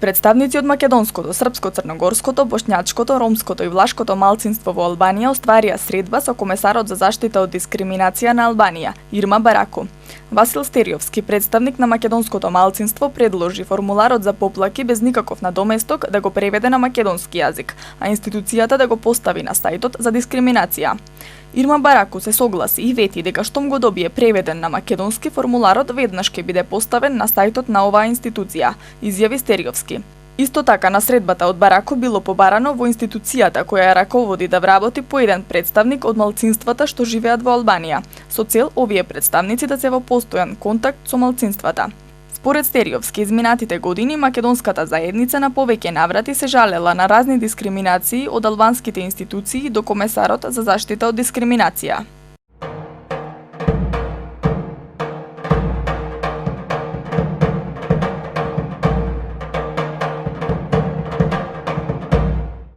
Представници од македонското, српско, црногорското, бошњачкото, ромското и влашкото малцинство во Албанија остварија средба со комесарот за заштита од дискриминација на Албанија, Ирма Бараку. Васил Стериовски, представник на македонското малцинство, предложи формуларот за поплаки без никаков надоместок да го преведе на македонски јазик, а институцијата да го постави на сајтот за дискриминација. Ирма Бараку се согласи и вети дека штом го добие преведен на македонски, формуларот веднаш ќе биде поставен на сајтот на оваа институција, изјави Стериовски. Исто така на средбата од Бараку било побарано во институцијата која ја раководи да вработи по еден представник од малцинствата што живеат во Албанија, со цел овие представници да се во постојан контакт со малцинствата. Според Стериовски, изминатите години македонската заедница на повеќе наврати се жалела на разни дискриминации од албанските институции до комесарот за заштита од дискриминација.